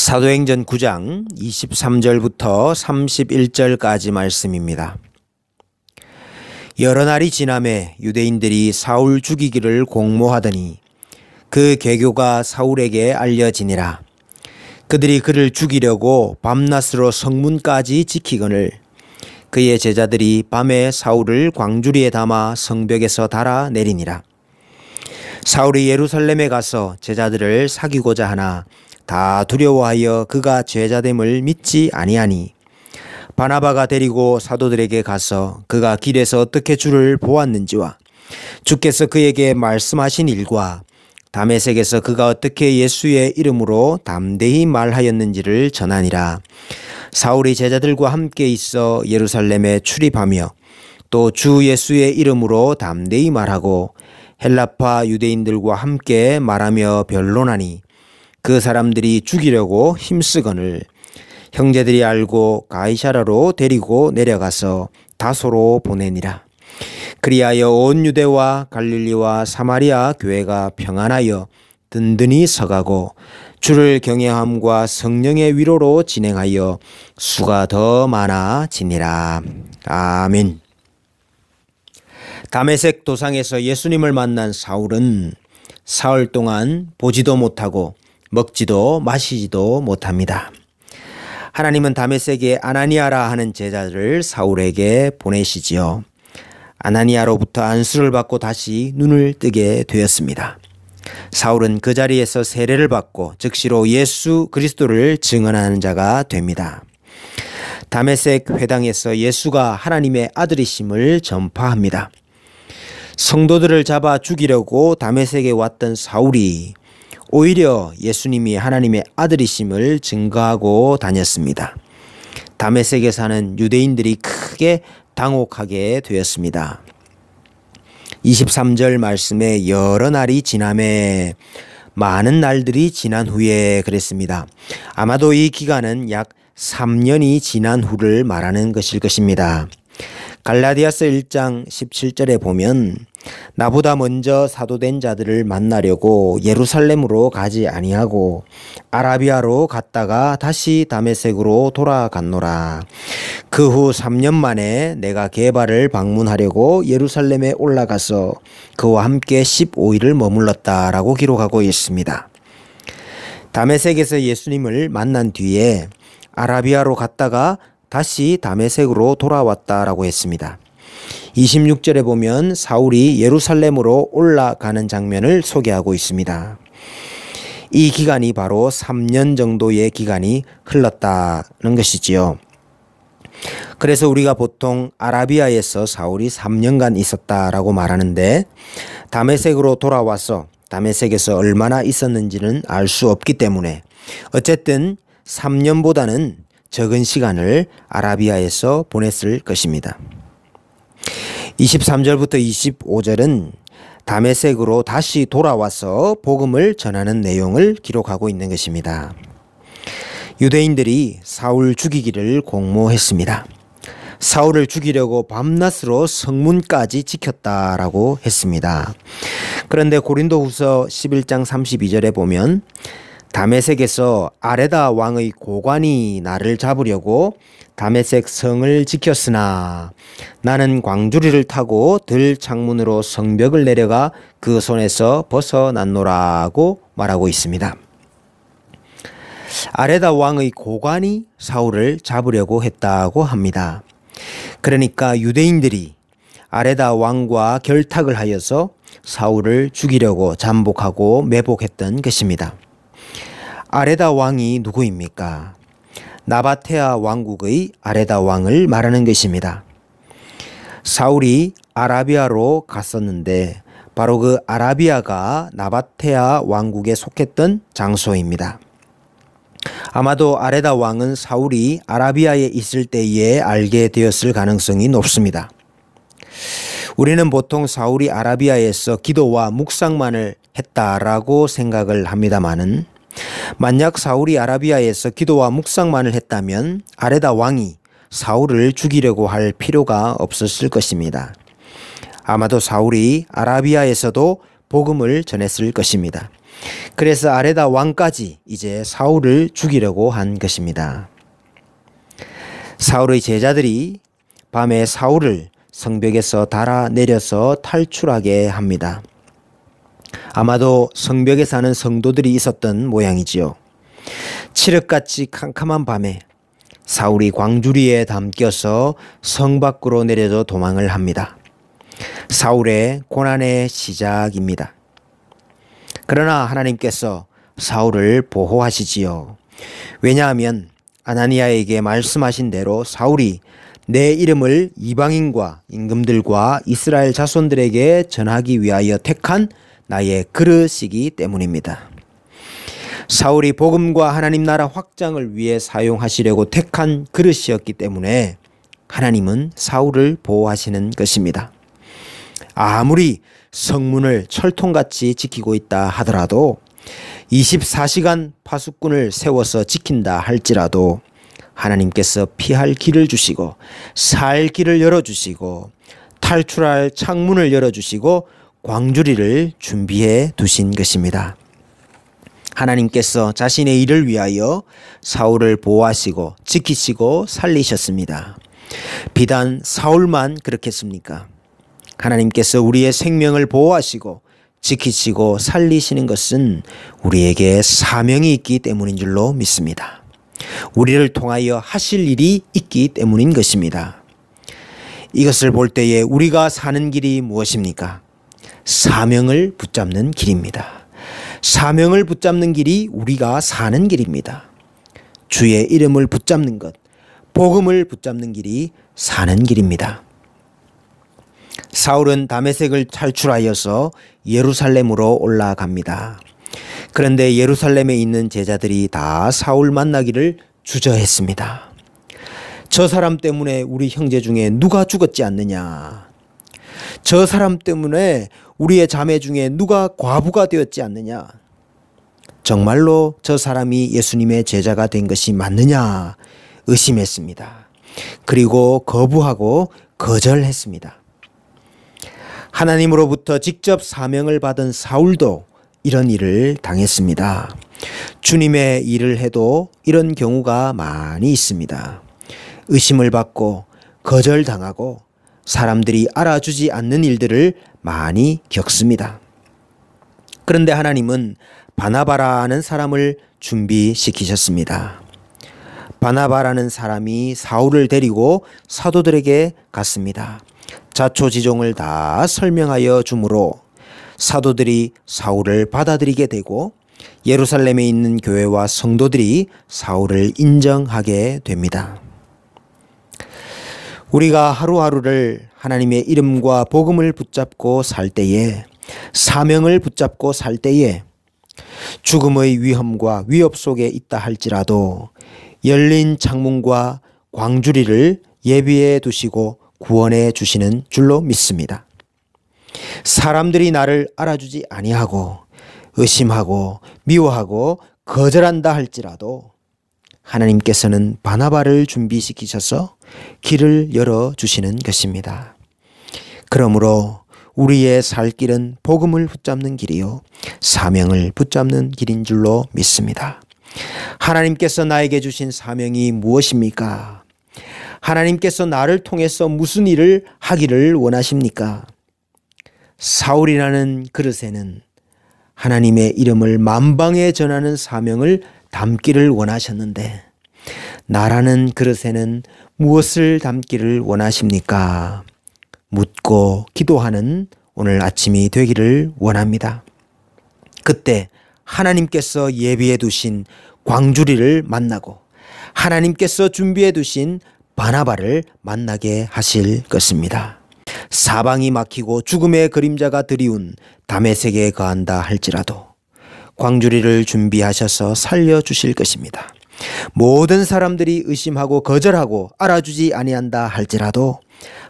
사도행전 9장 23절부터 31절까지 말씀입니다. 여러 날이 지나매 유대인들이 사울 죽이기를 공모하더니 그 계교가 사울에게 알려지니라. 그들이 그를 죽이려고 밤낮으로 성문까지 지키거늘 그의 제자들이 밤에 사울을 광주리에 담아 성벽에서 달아 내리니라. 사울이 예루살렘에 가서 제자들을 사귀고자 하나 다 두려워하여 그가 죄자됨을 믿지 아니하니 바나바가 데리고 사도들에게 가서 그가 길에서 어떻게 주를 보았는지와 주께서 그에게 말씀하신 일과 다메섹에서 그가 어떻게 예수의 이름으로 담대히 말하였는지를 전하니라. 사울이 제자들과 함께 있어 예루살렘에 출입하며 또 주 예수의 이름으로 담대히 말하고 헬라파 유대인들과 함께 말하며 변론하니 그 사람들이 죽이려고 힘쓰거늘 형제들이 알고 가이사라로 데리고 내려가서 다소로 보내니라. 그리하여 온 유대와 갈릴리와 사마리아 교회가 평안하여 든든히 서가고 주를 경외함과 성령의 위로로 진행하여 수가 더 많아지니라. 아멘. 다메섹 도상에서 예수님을 만난 사울은 사흘 동안 보지도 못하고 먹지도 마시지도 못합니다. 하나님은 다메섹에 아나니아라 하는 제자를 사울에게 보내시지요. 아나니아로부터 안수를 받고 다시 눈을 뜨게 되었습니다. 사울은 그 자리에서 세례를 받고 즉시로 예수 그리스도를 증언하는 자가 됩니다. 다메섹 회당에서 예수가 하나님의 아들이심을 전파합니다. 성도들을 잡아 죽이려고 다메섹에 왔던 사울이 오히려 예수님이 하나님의 아들이심을 증거하고 다녔습니다. 다메섹에 사는 유대인들이 크게 당혹하게 되었습니다. 23절 말씀에 여러 날이 지나매 많은 날들이 지난 후에 그랬습니다. 아마도 이 기간은 약 3년이 지난 후를 말하는 것일 것입니다. 갈라디아서 1장 17절에 보면 나보다 먼저 사도된 자들을 만나려고 예루살렘으로 가지 아니하고 아라비아로 갔다가 다시 다메섹으로 돌아갔노라. 그 후 3년 만에 내가 게바를 방문하려고 예루살렘에 올라가서 그와 함께 15일을 머물렀다라고 기록하고 있습니다. 다메섹에서 예수님을 만난 뒤에 아라비아로 갔다가 다시 다메섹으로 돌아왔다라고 했습니다. 26절에 보면 사울이 예루살렘으로 올라가는 장면을 소개하고 있습니다. 이 기간이 바로 3년 정도의 기간이 흘렀다는 것이지요. 그래서 우리가 보통 아라비아에서 사울이 3년간 있었다라고 말하는데 다메섹으로 돌아와서 다메섹에서 얼마나 있었는지는 알 수 없기 때문에 어쨌든 3년보다는 적은 시간을 아라비아에서 보냈을 것입니다. 23절부터 25절은 다메섹으로 다시 돌아와서 복음을 전하는 내용을 기록하고 있는 것입니다. 유대인들이 사울 죽이기를 공모했습니다. 사울을 죽이려고 밤낮으로 성문까지 지켰다라고 했습니다. 그런데 고린도후서 11장 32절에 보면 다메섹에서 아레다 왕의 고관이 나를 잡으려고 다메섹 성을 지켰으나 나는 광주리를 타고 들 창문으로 성벽을 내려가 그 손에서 벗어났노라고 말하고 있습니다. 아레다 왕의 고관이 사울을 잡으려고 했다고 합니다. 그러니까 유대인들이 아레다 왕과 결탁을 하여서 사울을 죽이려고 잠복하고 매복했던 것입니다. 아레다 왕이 누구입니까? 나바테아 왕국의 아레다 왕을 말하는 것입니다. 사울이 아라비아로 갔었는데 바로 그 아라비아가 나바테아 왕국에 속했던 장소입니다. 아마도 아레다 왕은 사울이 아라비아에 있을 때에 알게 되었을 가능성이 높습니다. 우리는 보통 사울이 아라비아에서 기도와 묵상만을 했다라고 생각을 합니다마는 만약 사울이 아라비아에서 기도와 묵상만을 했다면 아레다 왕이 사울을 죽이려고 할 필요가 없었을 것입니다. 아마도 사울이 아라비아에서도 복음을 전했을 것입니다. 그래서 아레다 왕까지 이제 사울을 죽이려고 한 것입니다. 사울의 제자들이 밤에 사울을 성벽에서 달아내려서 탈출하게 합니다. 아마도 성벽에 사는 성도들이 있었던 모양이지요. 칠흑같이 캄캄한 밤에 사울이 광주리에 담겨서 성 밖으로 내려져 도망을 합니다. 사울의 고난의 시작입니다. 그러나 하나님께서 사울을 보호하시지요. 왜냐하면 아나니아에게 말씀하신 대로 사울이 내 이름을 이방인과 임금들과 이스라엘 자손들에게 전하기 위하여 택한 나의 그릇이기 때문입니다. 사울이 복음과 하나님 나라 확장을 위해 사용하시려고 택한 그릇이었기 때문에 하나님은 사울을 보호하시는 것입니다. 아무리 성문을 철통같이 지키고 있다 하더라도 24시간 파수꾼을 세워서 지킨다 할지라도 하나님께서 피할 길을 주시고 살 길을 열어주시고 탈출할 창문을 열어주시고 광주리를 준비해 두신 것입니다. 하나님께서 자신의 일을 위하여 사울을 보호하시고 지키시고 살리셨습니다. 비단 사울만 그렇겠습니까? 하나님께서 우리의 생명을 보호하시고 지키시고 살리시는 것은 우리에게 사명이 있기 때문인 줄로 믿습니다. 우리를 통하여 하실 일이 있기 때문인 것입니다. 이것을 볼 때에 우리가 사는 길이 무엇입니까? 사명을 붙잡는 길입니다. 사명을 붙잡는 길이 우리가 사는 길입니다. 주의 이름을 붙잡는 것, 복음을 붙잡는 길이 사는 길입니다. 사울은 다메섹을 탈출하여서 예루살렘으로 올라갑니다. 그런데 예루살렘에 있는 제자들이 다 사울 만나기를 주저했습니다. 저 사람 때문에 우리 형제 중에 누가 죽었지 않느냐? 저 사람 때문에 우리의 자매 중에 누가 과부가 되었지 않느냐? 정말로 저 사람이 예수님의 제자가 된 것이 맞느냐? 의심했습니다. 그리고 거부하고 거절했습니다. 하나님으로부터 직접 사명을 받은 사울도 이런 일을 당했습니다. 주님의 일을 해도 이런 경우가 많이 있습니다. 의심을 받고 거절당하고 사람들이 알아주지 않는 일들을 많이 겪습니다. 그런데 하나님은 바나바라는 사람을 준비시키셨습니다. 바나바라는 사람이 사울을 데리고 사도들에게 갔습니다. 자초지종을 다 설명하여 주므로 사도들이 사울을 받아들이게 되고 예루살렘에 있는 교회와 성도들이 사울을 인정하게 됩니다. 우리가 하루하루를 하나님의 이름과 복음을 붙잡고 살 때에, 사명을 붙잡고 살 때에 죽음의 위험과 위협 속에 있다 할지라도 열린 창문과 광주리를 예비해 두시고 구원해 주시는 줄로 믿습니다. 사람들이 나를 알아주지 아니하고 의심하고 미워하고 거절한다 할지라도 하나님께서는 바나바를 준비시키셔서 길을 열어주시는 것입니다. 그러므로 우리의 살 길은 복음을 붙잡는 길이요 사명을 붙잡는 길인 줄로 믿습니다. 하나님께서 나에게 주신 사명이 무엇입니까? 하나님께서 나를 통해서 무슨 일을 하기를 원하십니까? 사울이라는 그릇에는 하나님의 이름을 만방에 전하는 사명을 담기를 원하셨는데 나라는 그릇에는 무엇을 담기를 원하십니까? 묻고 기도하는 오늘 아침이 되기를 원합니다. 그때 하나님께서 예비해 두신 광주리를 만나고 하나님께서 준비해 두신 바나바를 만나게 하실 것입니다. 사방이 막히고 죽음의 그림자가 드리운 다메섹에 거한다 할지라도 광주리를 준비하셔서 살려주실 것입니다. 모든 사람들이 의심하고 거절하고 알아주지 아니한다 할지라도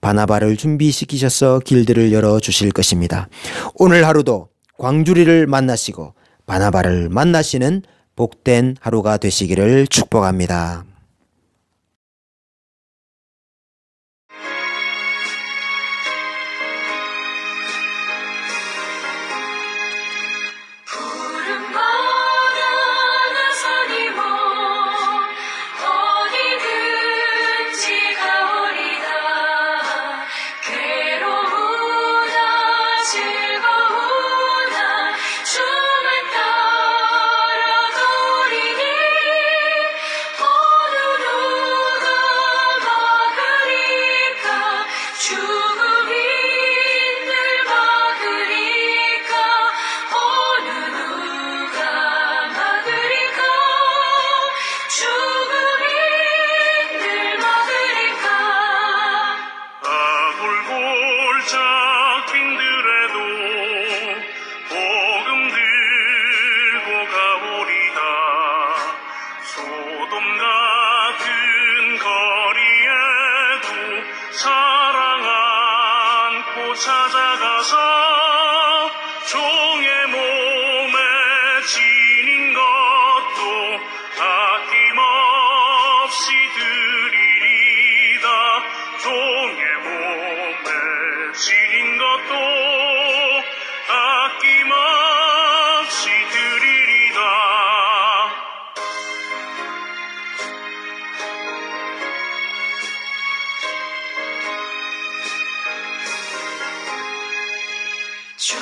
바나바를 준비시키셔서 길들을 열어주실 것입니다. 오늘 하루도 광주리를 만나시고 바나바를 만나시는 복된 하루가 되시기를 축복합니다. 푸른 죽음인들 막으리까 어느 누가 막으리까 죽음인들 막으리까 아골골짝 빈들에도 복음 들고 가오리다 소돔 같은 거리에도 사랑 안고 찾아가서 종의 몸에 지닌 것도 아낌없이 드리리다 종의 몸에 지닌 것도 아낌없이 드리리다 주